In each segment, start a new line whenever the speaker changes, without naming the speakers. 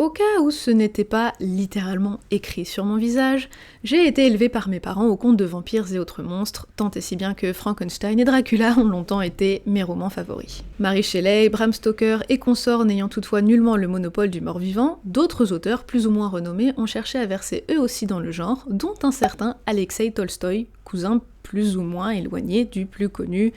Au cas où ce n'était pas littéralement écrit sur mon visage, j'ai été élevée par mes parents aux contes de vampires et autres monstres, tant et si bien que Frankenstein et Dracula ont longtemps été mes romans favoris. Mary Shelley, Bram Stoker et consorts n'ayant toutefois nullement le monopole du mort-vivant, d'autres auteurs plus ou moins renommés ont cherché à verser eux aussi dans le genre, dont un certain Alexeï Tolstoï, cousin plus ou moins éloigné du plus connu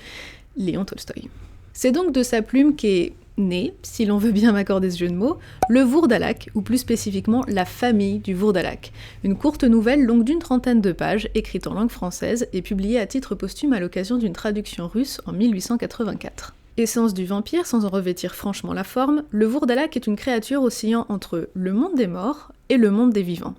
Léon Tolstoï. C'est donc de sa plume qu'est né, si l'on veut bien m'accorder ce jeu de mots, le Vourdalak, ou plus spécifiquement la famille du Vourdalak, une courte nouvelle longue d'une 30aine de pages, écrite en langue française et publiée à titre posthume à l'occasion d'une traduction russe en 1884. Essence du vampire sans en revêtir franchement la forme, le Vourdalak est une créature oscillant entre le monde des morts et le monde des vivants.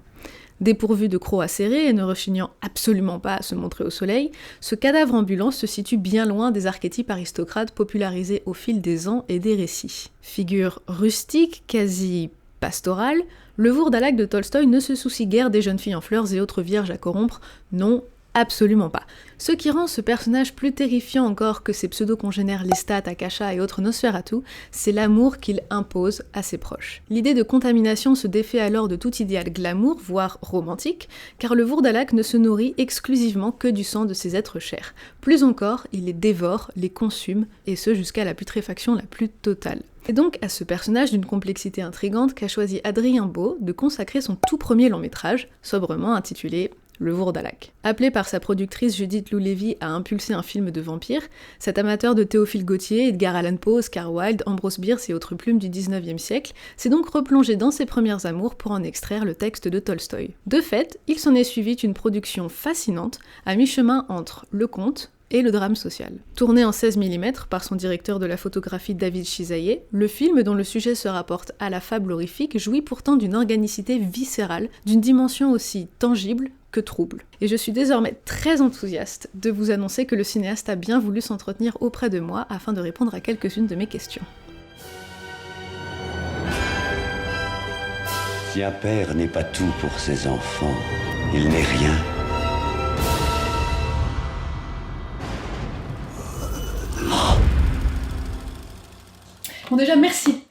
Dépourvu de crocs acérés et ne rechignant absolument pas à se montrer au soleil, ce cadavre ambulant se situe bien loin des archétypes aristocrates popularisés au fil des ans et des récits. Figure rustique, quasi pastorale, le Vourdalak de Tolstoï ne se soucie guère des jeunes filles en fleurs et autres vierges à corrompre, non, absolument pas. Ce qui rend ce personnage plus terrifiant encore que ses pseudo-congénères Lestat, Akasha et autres Nosferatu, c'est l'amour qu'il impose à ses proches. L'idée de contamination se défait alors de tout idéal glamour, voire romantique, car le Vourdalak ne se nourrit exclusivement que du sang de ses êtres chers. Plus encore, il les dévore, les consume, et ce jusqu'à la putréfaction la plus totale. C'est donc à ce personnage d'une complexité intrigante qu'a choisi Adrien Beau de consacrer son tout premier long-métrage, sobrement intitulé Le Vourdalak. Appelé par sa productrice Judith Lou Lévy à impulser un film de vampire, cet amateur de Théophile Gautier, Edgar Allan Poe, Oscar Wilde, Ambrose Bierce et autres plumes du 19e siècle, s'est donc replongé dans ses premières amours pour en extraire le texte de Tolstoï. De fait, il s'en est suivi une production fascinante, à mi-chemin entre le conte et le drame social. Tourné en 16 mm par son directeur de la photographie David Chisaillé, le film dont le sujet se rapporte à la fable horrifique jouit pourtant d'une organicité viscérale, d'une dimension aussi tangible que trouble. Et je suis désormais très enthousiaste de vous annoncer que le cinéaste a bien voulu s'entretenir auprès de moi afin de répondre à quelques-unes de mes questions.
Si un père n'est pas tout pour ses enfants, il n'est rien.
Bon déjà, merci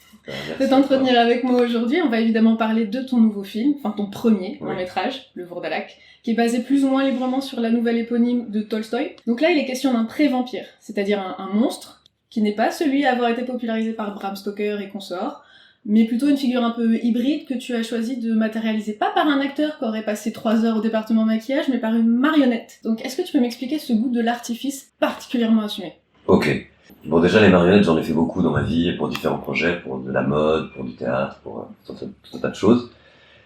de t'entretenir avec moi aujourd'hui. On va évidemment parler de ton nouveau film, enfin ton premier long-métrage, Le Vourdalak, qui est basé plus ou moins librement sur la nouvelle éponyme de Tolstoï. Donc là, il est question d'un pré-vampire, c'est-à-dire un monstre qui n'est pas celui à avoir été popularisé par Bram Stoker et consorts, mais plutôt une figure un peu hybride que tu as choisi de matérialiser, pas par un acteur qui aurait passé 3 heures au département maquillage, mais par une marionnette. Donc est-ce que tu peux m'expliquer ce goût de l'artifice particulièrement assumé ?
Ok. Bon, déjà, les marionnettes, j'en ai fait beaucoup dans ma vie, pour différents projets, pour de la mode, pour du théâtre, pour tout un tas de choses.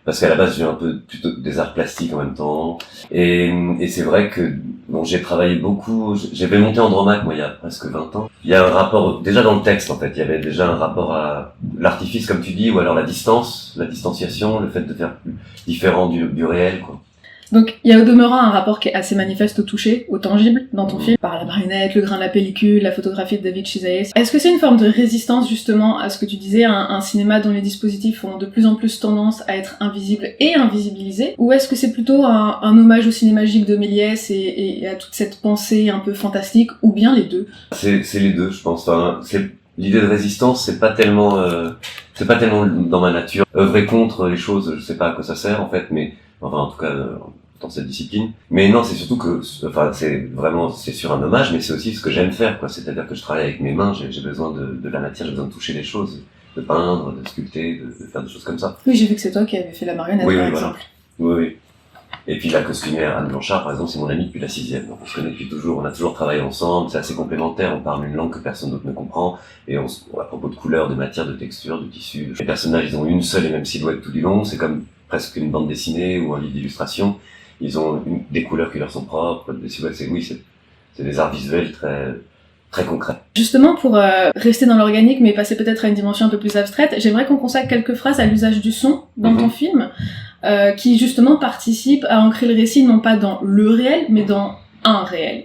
Parce qu'à la base, je viens un peu plutôt des arts plastiques en même temps. Et c'est vrai que, bon, j'ai travaillé beaucoup, j'avais monté Andromaque, moi, il y a presque 20 ans. Il y a un rapport, déjà dans le texte, en fait, il y avait déjà un rapport à l'artifice, comme tu dis, ou alors la distance, la distanciation, le fait de faire plus différent du réel, quoi.
Donc, il y a au demeurant un rapport qui est assez manifeste au toucher, au tangible, dans ton film, par la marionnette, le grain de la pellicule, la photographie de David Chisaillé. Est-ce que c'est une forme de résistance, justement, à ce que tu disais, un cinéma dont les dispositifs ont de plus en plus tendance à être invisibles et invisibilisés, ou est-ce que c'est plutôt un hommage au cinéma magique de Méliès et à toute cette pensée un peu fantastique, ou bien les deux ?
C'est les deux, je pense. Enfin, l'idée de résistance, c'est pas tellement dans ma nature. Œuvrer contre les choses, je sais pas à quoi ça sert, en fait, mais enfin, en tout cas, dans cette discipline. Mais non, c'est surtout que, enfin, c'est sur un hommage, mais c'est aussi ce que j'aime faire, quoi. C'est-à-dire que je travaille avec mes mains, j'ai besoin de la matière, j'ai besoin de toucher les choses, de peindre, de sculpter, de faire des choses comme ça.
Oui, j'ai vu que c'est toi qui avais fait la marionnette, par exemple.
Voilà. Oui. Et puis la costumière Anne Blanchard, par exemple, c'est mon amie depuis la 6e. Donc on se connaît depuis toujours, on a toujours travaillé ensemble, c'est assez complémentaire, on parle une langue que personne d'autre ne comprend, et à propos de couleurs, de matière, de texture, de tissu. Les personnages, ils ont une seule et même silhouette tout du long, c'est comme presque une bande dessinée ou un livre d'illustration. Ils ont des couleurs qui leur sont propres, des silhouettes, c'est des arts visuels très concrets.
Justement, pour rester dans l'organique, mais passer peut-être à une dimension un peu plus abstraite, j'aimerais qu'on consacre quelques phrases à l'usage du son dans ton film, qui justement participe à ancrer le récit non pas dans le réel, mais dans un réel.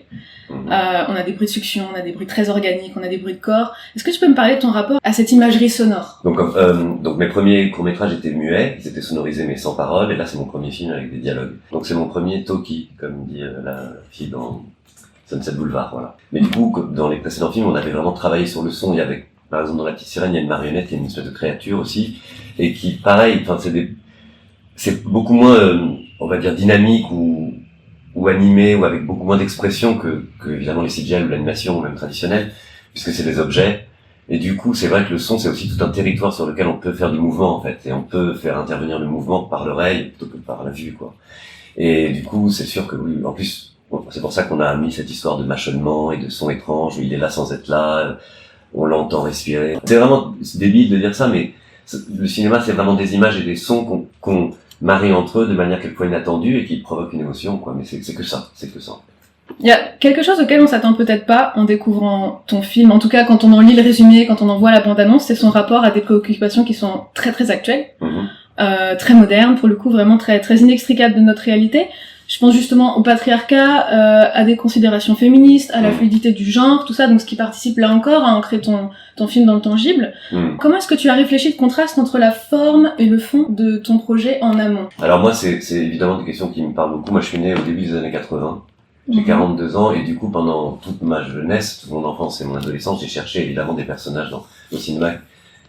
On a des bruits de succion, on a des bruits très organiques, on a des bruits de corps. Est-ce que tu peux me parler de ton rapport à cette imagerie sonore ?
Donc mes premiers courts-métrages étaient muets, ils étaient sonorisés mais sans parole, et là c'est mon premier film avec des dialogues. Donc c'est mon premier talkie, comme dit la fille dans Sunset Boulevard, voilà. Mais du coup, dans les précédents films, on avait vraiment travaillé sur le son, il y avait par exemple dans La Petite Sirène, il y a une marionnette, il y a une espèce de créature aussi, et qui, pareil, enfin c'est beaucoup moins, on va dire, dynamique ou animé, ou avec beaucoup moins d'expression que évidemment les CGI ou l'animation, même traditionnelle, puisque c'est des objets. Et du coup, c'est vrai que le son, c'est aussi tout un territoire sur lequel on peut faire du mouvement, en fait. Et on peut faire intervenir le mouvement par l'oreille plutôt que par la vue, quoi. Et du coup, c'est sûr que oui, en plus, c'est pour ça qu'on a mis cette histoire de mâchonnement et de son étrange, où il est là sans être là, on l'entend respirer. C'est vraiment débile de dire ça, mais le cinéma, c'est vraiment des images et des sons qu'on marie entre eux de manière quelquefois inattendue et qui provoquent une émotion, quoi. Mais c'est que ça.
Il y a quelque chose auquel on s'attend peut-être pas en découvrant ton film, en tout cas quand on en lit le résumé, quand on en voit la bande-annonce, c'est son rapport à des préoccupations qui sont très très actuelles, très modernes, pour le coup vraiment très très inextricables de notre réalité. Je pense justement au patriarcat, à des considérations féministes, à la fluidité du genre, tout ça, donc ce qui participe là encore à ancrer ton film dans le tangible. Comment est-ce que tu as réfléchi le contraste entre la forme et le fond de ton projet en amont?
Alors moi, c'est évidemment des questions qui me parlent beaucoup. Moi, je suis né au début des années 80. J'ai 42 ans et du coup, pendant toute ma jeunesse, toute mon enfance et mon adolescence, j'ai cherché évidemment des personnages au cinéma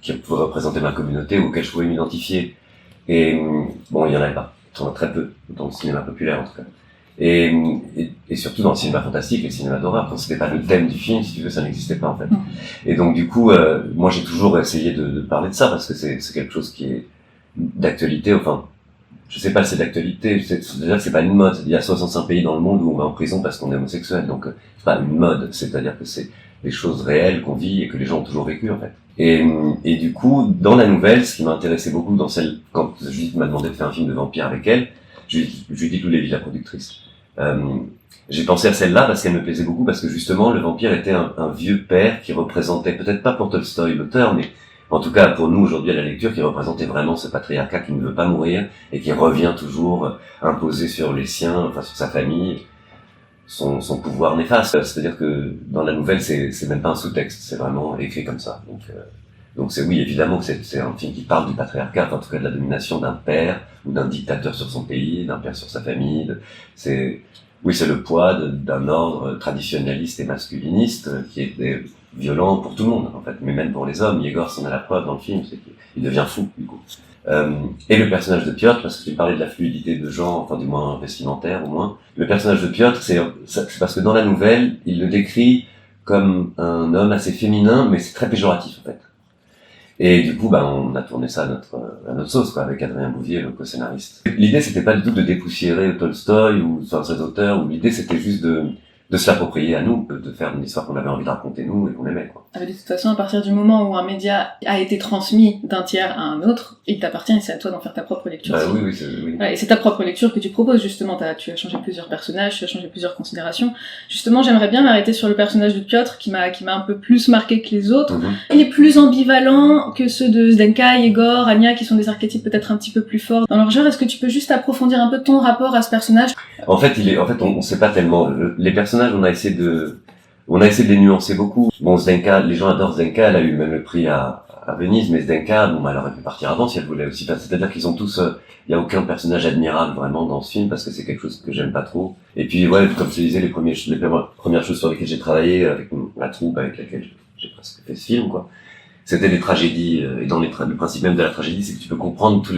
qui pouvaient représenter ma communauté ou auxquels je pouvais m'identifier. Et bon, il y en avait pas. Il y en a très peu, dans le cinéma populaire en tout cas. Et surtout dans le cinéma fantastique et le cinéma d'horreur, quand c'était pas le thème du film, si tu veux, ça n'existait pas en fait. Et donc du coup, moi j'ai toujours essayé de parler de ça parce que c'est quelque chose qui est d'actualité, enfin, je sais pas si c'est d'actualité, déjà c'est pas une mode, il y a 65 pays dans le monde où on va en prison parce qu'on est homosexuel, donc c'est pas une mode, c'est-à-dire que c'est des choses réelles qu'on vit et que les gens ont toujours vécu en fait. Et du coup, dans la nouvelle, ce qui m'a intéressé beaucoup dans celle, quand Judith m'a demandé de faire un film de vampire avec elle, Judith Loulévy, la productrice, j'ai pensé à celle-là parce qu'elle me plaisait beaucoup, parce que justement le vampire était un vieux père qui représentait, peut-être pas pour Tolstoï l'auteur, mais en tout cas pour nous aujourd'hui à la lecture, qui représentait vraiment ce patriarcat qui ne veut pas mourir et qui revient toujours imposer sur les siens, enfin sur sa famille, son pouvoir néfaste. C'est-à-dire que dans la nouvelle, c'est même pas un sous-texte, c'est vraiment écrit comme ça. Donc c'est oui, évidemment que c'est un film qui parle du patriarcat, en tout cas de la domination d'un père ou d'un dictateur sur son pays, d'un père sur sa famille. C'est le poids d'un ordre traditionnaliste et masculiniste qui est violent pour tout le monde, en fait, mais même pour les hommes. Yegor s'en a la preuve dans le film, c'est qu'il devient fou, du coup. Et le personnage de Piotr, parce que tu parlais de la fluidité de genre, enfin du moins vestimentaire au moins, le personnage de Piotr, c'est parce que dans la nouvelle, il le décrit comme un homme assez féminin, mais c'est très péjoratif, en fait. Et du coup, on a tourné ça à notre sauce, quoi, avec Adrien Bouvier, le co-scénariste. L'idée, c'était pas du tout de dépoussiérer Tolstoï ou ces auteurs, ou l'idée, c'était juste de se l'approprier à nous, de faire une histoire qu'on avait envie de raconter nous et qu'on aimait, quoi.
De toute façon, à partir du moment où un média a été transmis d'un tiers à un autre, il t'appartient et c'est à toi d'en faire ta propre lecture.
Oui.
Ouais, et c'est ta propre lecture que tu proposes, justement. Tu as changé plusieurs personnages, tu as changé plusieurs considérations. Justement, j'aimerais bien m'arrêter sur le personnage de Piotr, qui m'a un peu plus marqué que les autres. Il est plus ambivalent que ceux de Zdenka, Yegor, Anya, qui sont des archétypes peut-être un petit peu plus forts dans leur genre. Est-ce que tu peux juste approfondir un peu ton rapport à ce personnage?
En fait, on sait pas tellement. Les personnages, on a essayé de les nuancer beaucoup. Bon, Zdenka, les gens adorent Zdenka, elle a eu même le prix à Venise, mais Zdenka, elle aurait pu partir avant si elle voulait aussi. C'est-à-dire qu'ils sont tous, il y a aucun personnage admirable vraiment dans ce film, parce que c'est quelque chose que j'aime pas trop. Et puis, ouais, comme je te disais, les premières choses sur lesquelles j'ai travaillé avec la troupe avec laquelle j'ai presque fait ce film, quoi, c'était des tragédies, et le principe même de la tragédie, c'est que tu peux comprendre tous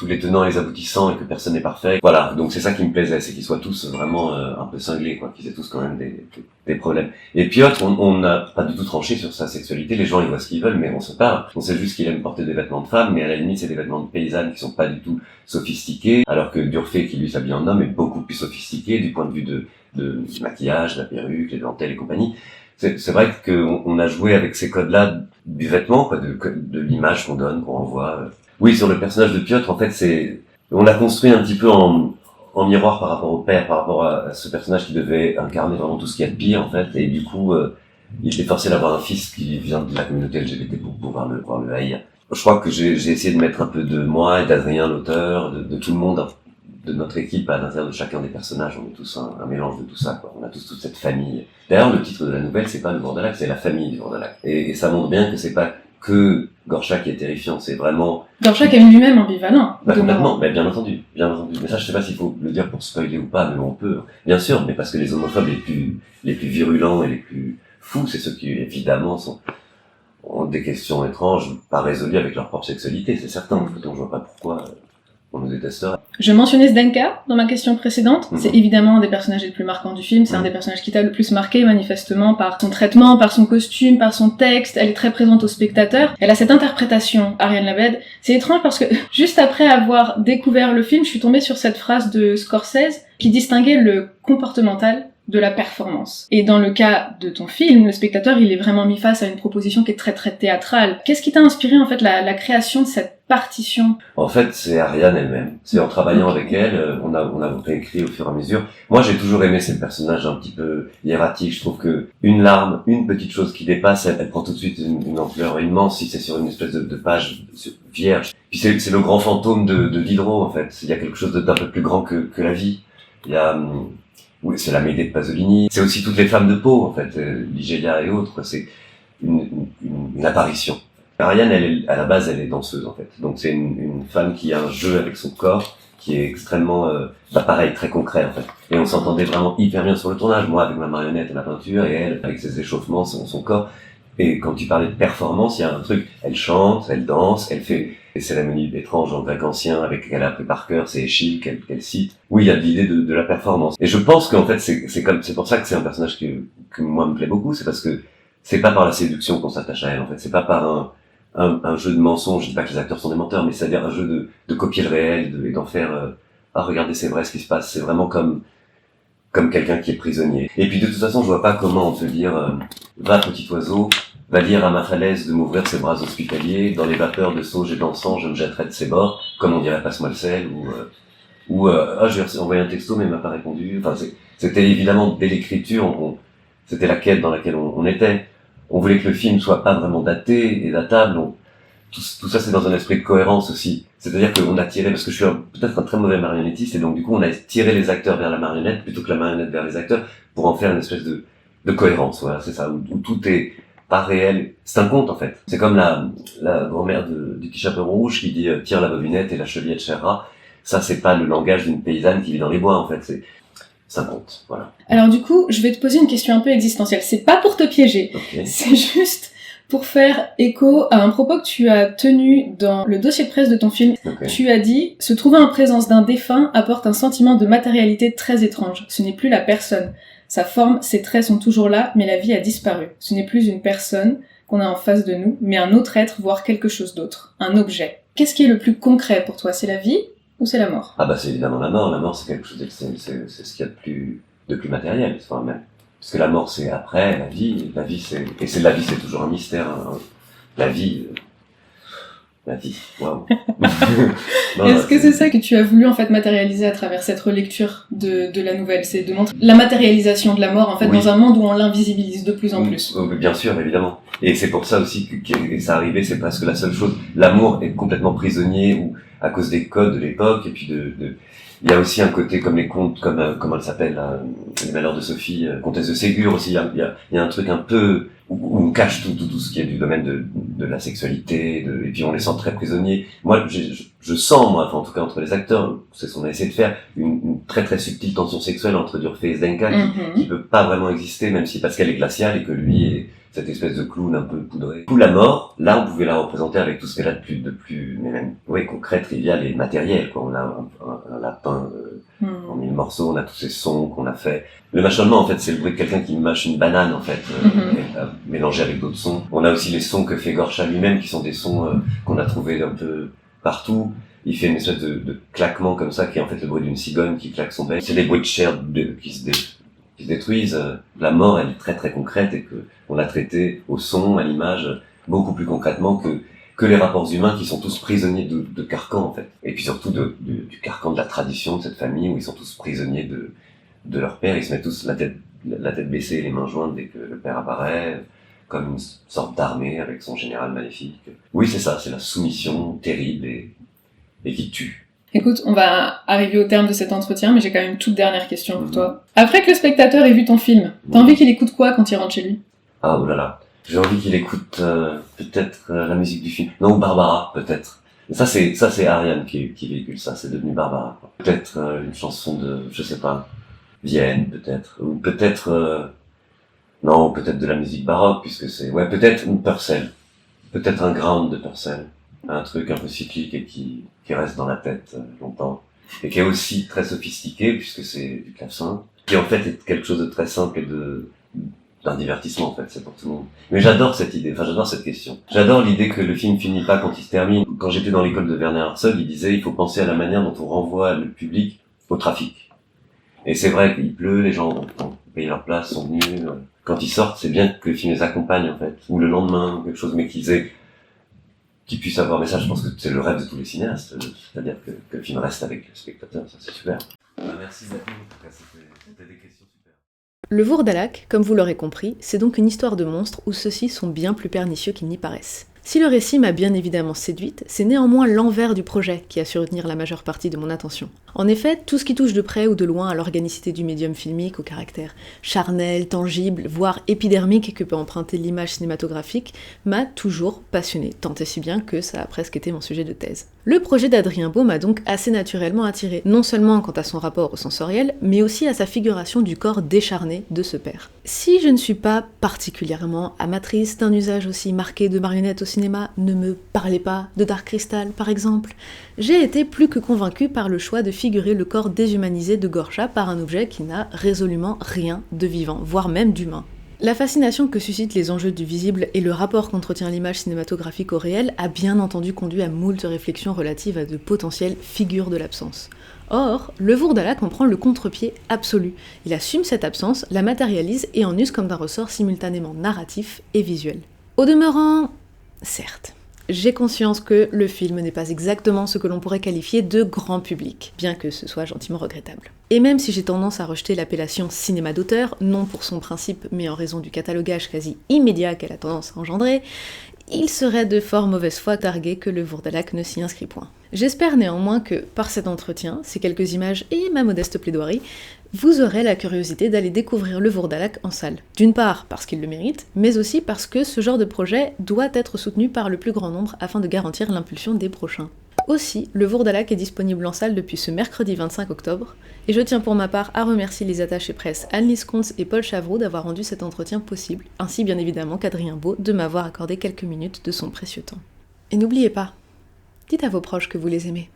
les tenants et les aboutissants et que personne n'est parfait. Voilà, donc c'est ça qui me plaisait, c'est qu'ils soient tous vraiment un peu cinglés, quoi, qu'ils aient tous quand même des problèmes. Et Piotr, on n'a pas du tout tranché sur sa sexualité, les gens ils voient ce qu'ils veulent, mais on se parle. On sait juste qu'il aime porter des vêtements de femme, mais à la limite c'est des vêtements de paysanne qui sont pas du tout sophistiqués, alors que Durfé, qui lui s'habille en homme, est beaucoup plus sophistiqué du point de vue du maquillage, la perruque, les dentelles et compagnie. C'est vrai qu'on a joué avec ces codes-là du vêtement, quoi, de l'image qu'on donne, qu'on envoie. Oui, sur le personnage de Piotr, en fait, on l'a construit un petit peu en miroir par rapport au père, par rapport à ce personnage qui devait incarner vraiment tout ce qu'il y a de pire, en fait, et du coup, il était forcé d'avoir un fils qui vient de la communauté LGBT pour pouvoir le haïr. Je crois que j'ai essayé de mettre un peu de moi et d'Adrien, l'auteur, de tout le monde, de notre équipe à l'intérieur de chacun des personnages. On est tous un mélange de tout ça, quoi. On a tous toute cette famille. D'ailleurs, le titre de la nouvelle, c'est pas le Bordelac, c'est la famille du Bordelac. Et ça montre bien que c'est pas que Gorchak qui est terrifiant, c'est vraiment...
Gorchak est lui-même ambivalent.
Complètement, bien entendu. Mais ça, je sais pas s'il faut le dire pour spoiler ou pas, mais on peut. Bien sûr, mais parce que les homophobes les plus virulents et les plus fous, c'est ceux qui, évidemment, des questions étranges, pas résolues avec leur propre sexualité, c'est certain. Donc je vois pas pourquoi on nous détesterait.
Je mentionnais Zdenka dans ma question précédente. C'est évidemment un des personnages les plus marquants du film. C'est un des personnages qui t'a le plus marqué, manifestement, par son traitement, par son costume, par son texte. Elle est très présente au spectateur. Elle a cette interprétation, Ariane Labed. C'est étrange parce que, juste après avoir découvert le film, je suis tombée sur cette phrase de Scorsese qui distinguait le comportemental de la performance. Et dans le cas de ton film, le spectateur, il est vraiment mis face à une proposition qui est très très théâtrale. Qu'est-ce qui t'a inspiré, en fait, la création de cette partition?
En fait, c'est Ariane elle-même. C'est en travaillant avec elle, on a réécrit au fur et à mesure. Moi, j'ai toujours aimé ces personnages un petit peu hiératiques. Je trouve que une larme, une petite chose qui dépasse, elle prend tout de suite une ampleur immense si c'est sur une espèce de page vierge. Puis c'est le grand fantôme de Diderot, en fait. Il y a quelque chose d'un peu plus grand que la vie. Il y a... Oui, c'est la Médée de Pasolini. C'est aussi toutes les femmes de peau, en fait, Ligeia et autres. C'est une apparition. Ariane, à la base, elle est danseuse, en fait. Donc c'est une femme qui a un jeu avec son corps, qui est extrêmement, pareil, très concret, en fait. Et on s'entendait vraiment hyper bien sur le tournage. Moi, avec ma marionnette et ma peinture, et elle, avec ses échauffements, son corps. Et quand tu parlais de performance, il y a un truc. Elle chante, elle danse, elle fait des cérémonies étranges en grec ancien avec qu'elle a appris par cœur, c'est Échille qu'elle cite. Oui, il y a l'idée de la performance. Et je pense qu'en fait, c'est pour ça que c'est un personnage que moi me plaît beaucoup, c'est parce que c'est pas par la séduction qu'on s'attache à elle, en fait. C'est pas par un jeu de mensonges. Je dis pas que les acteurs sont des menteurs, mais c'est-à-dire un jeu de copier le réel et d'en faire, regardez, c'est vrai ce qui se passe. C'est vraiment comme quelqu'un qui est prisonnier. Et puis de toute façon, je vois pas comment on peut dire, va petit oiseau, va dire à ma falaise de m'ouvrir ses bras hospitaliers, dans les vapeurs de sauge et d'encens, je me jetterai de ses bords, comme on dirait passe-moi le sel, ou je vais envoyer un texto mais il m'a pas répondu. Enfin, c'était évidemment dès l'écriture, c'était la quête dans laquelle on était. On voulait que le film soit pas vraiment daté et datable. Tout ça, c'est dans un esprit de cohérence aussi. C'est-à-dire qu'on a tiré, parce que je suis peut-être un très mauvais marionnettiste, et donc du coup, on a tiré les acteurs vers la marionnette plutôt que la marionnette vers les acteurs pour en faire une espèce de cohérence. Voilà, c'est ça, où tout est pas réel. C'est un conte, en fait. C'est comme la grand-mère du petit chaperon rouge qui dit tire la bobinette et la chevillette chèrera. Ça, c'est pas le langage d'une paysanne qui vit dans les bois, en fait. C'est un conte, voilà.
Alors du coup, je vais te poser une question un peu existentielle. C'est pas pour te piéger.
Okay.
C'est juste pour faire écho à un propos que tu as tenu dans le dossier de presse de ton film.
Okay.
Tu as dit « Se trouver en présence d'un défunt apporte un sentiment de matérialité très étrange. Ce n'est plus la personne. Sa forme, ses traits sont toujours là, mais la vie a disparu. Ce n'est plus une personne qu'on a en face de nous, mais un autre être, voire quelque chose d'autre. Un objet. » Qu'est-ce qui est le plus concret pour toi? C'est la vie ou c'est la mort?
Ah bah c'est évidemment la mort. La mort, c'est quelque chose c'est ce qu'il y a de plus matériel. Enfin, même. Parce que la mort, c'est après, la vie, c'est la vie, c'est toujours un mystère, hein. La vie, waouh.
Est-ce que c'est ça que tu as voulu, en fait, matérialiser à travers cette relecture de la nouvelle? C'est de montrer la matérialisation de la mort, en fait,
oui.
Dans un monde où on l'invisibilise de plus en plus.
Bien sûr, évidemment. Et c'est pour ça aussi que ça arrivait, c'est presque la seule chose. L'amour est complètement prisonnier, ou à cause des codes de l'époque, et puis il y a aussi un côté comme les contes, comment elle s'appelle, là, Les Malheurs de Sophie, Comtesse de Ségur aussi, il y a un truc un peu où on cache tout ce qui est du domaine de la sexualité, et puis on les sent très prisonniers. Moi, je sens, moi, enfin, en tout cas entre les acteurs, c'est ce qu'on a essayé de faire, une très très subtile tension sexuelle entre Durfé et Zdenka, qui peut pas vraiment exister, même si parce qu'elle est glaciale et que lui est cette espèce de clown un peu poudré. Pour la mort, là, on pouvait la représenter avec tout ce qu'elle a de plus, mais même, oui, concret, trivial et matériel, quoi. On a un lapin, en 1000 morceaux, on a tous ces sons qu'on a fait. Le mâchonnement, en fait, c'est le bruit de quelqu'un qui mâche une banane, en fait, mélangé avec d'autres sons. On a aussi les sons que fait Gorcha lui-même, qui sont des sons qu'on a trouvés un peu partout. Il fait une espèce de claquement comme ça, qui est en fait le bruit d'une cigogne qui claque son bec. C'est des bruits de chair qui se détruisent. La mort, elle est très très concrète et que on l'a traitée au son, à l'image, beaucoup plus concrètement que les rapports humains qui sont tous prisonniers de carcans, en fait. Et puis surtout du carcan de la tradition de cette famille où ils sont tous prisonniers de leur père. Ils se mettent tous la tête baissée, les mains jointes dès que le père apparaît, comme une sorte d'armée avec son général maléfique. Oui, c'est ça, c'est la soumission terrible et qui tue.
Écoute, on va arriver au terme de cet entretien, mais j'ai quand même une toute dernière question pour toi. Après que le spectateur ait vu ton film, t'as envie qu'il écoute quoi quand il rentre chez lui?
Ah, oh là là. J'ai envie qu'il écoute peut-être la musique du film. Non, Barbara, peut-être. Ça c'est Ariane qui véhicule ça, c'est devenu Barbara, quoi. Peut-être une chanson de, je sais pas, Vienne, peut-être. Ou peut-être, non, peut-être de la musique baroque, puisque c'est, ouais, peut-être une Purcell. peut-être un ground de Purcell, un truc un peu cyclique et qui reste dans la tête longtemps, et qui est aussi très sophistiqué puisque c'est du clavecin, qui en fait est quelque chose de très simple et d'un divertissement en fait, c'est pour tout le monde. Mais j'adore cette idée, enfin j'adore cette question. J'adore l'idée que le film finit pas quand il se termine. Quand j'étais dans l'école de Werner Herzog, il disait il faut penser à la manière dont on renvoie le public au trafic. Et c'est vrai qu'il pleut, les gens ont payé leur place, sont venus. Quand ils sortent, c'est bien que le film les accompagne en fait, ou le lendemain, ou quelque chose, mais qu'ils puissent avoir. Mais ça, je pense que c'est le rêve de tous les cinéastes, c'est-à-dire que le film reste avec le spectateur, ça c'est super. Merci Zaki, en tout cas c'était des questions super.
Le Vourdalak, comme vous l'aurez compris, c'est donc une histoire de monstres où ceux-ci sont bien plus pernicieux qu'ils n'y paraissent. Si le récit m'a bien évidemment séduite, c'est néanmoins l'envers du projet qui a su retenir la majeure partie de mon attention. En effet, tout ce qui touche de près ou de loin à l'organicité du médium filmique, au caractère charnel, tangible, voire épidermique que peut emprunter l'image cinématographique, m'a toujours passionné, tant et si bien que ça a presque été mon sujet de thèse. Le projet d'Adrien Beau m'a donc assez naturellement attiré, non seulement quant à son rapport au sensoriel, mais aussi à sa figuration du corps décharné de ce père. Si je ne suis pas particulièrement amatrice d'un usage aussi marqué de marionnettes au cinéma, ne me parlez pas de Dark Crystal par exemple, j'ai été plus que convaincue par le choix de figurer le corps déshumanisé de Gorcha par un objet qui n'a résolument rien de vivant, voire même d'humain. La fascination que suscitent les enjeux du visible et le rapport qu'entretient l'image cinématographique au réel a bien entendu conduit à moult réflexions relatives à de potentielles figures de l'absence. Or, le Vourdalak en prend le contre-pied absolu. Il assume cette absence, la matérialise et en use comme d'un ressort simultanément narratif et visuel. Au demeurant, certes, j'ai conscience que le film n'est pas exactement ce que l'on pourrait qualifier de grand public, bien que ce soit gentiment regrettable. Et même si j'ai tendance à rejeter l'appellation cinéma d'auteur, non pour son principe, mais en raison du catalogage quasi immédiat qu'elle a tendance à engendrer, il serait de fort mauvaise foi d'arguer que le Vourdalak ne s'y inscrit point. J'espère néanmoins que, par cet entretien, ces quelques images et ma modeste plaidoirie, vous aurez la curiosité d'aller découvrir le Vourdalak en salle. D'une part parce qu'il le mérite, mais aussi parce que ce genre de projet doit être soutenu par le plus grand nombre afin de garantir l'impulsion des prochains. Aussi, le Vourdalak est disponible en salle depuis ce mercredi 25 octobre, et je tiens pour ma part à remercier les attachés presse Anne-Lise Kuntz et Paul Chavreau d'avoir rendu cet entretien possible, ainsi bien évidemment qu'Adrien Beau de m'avoir accordé quelques minutes de son précieux temps. Et n'oubliez pas, dites à vos proches que vous les aimez.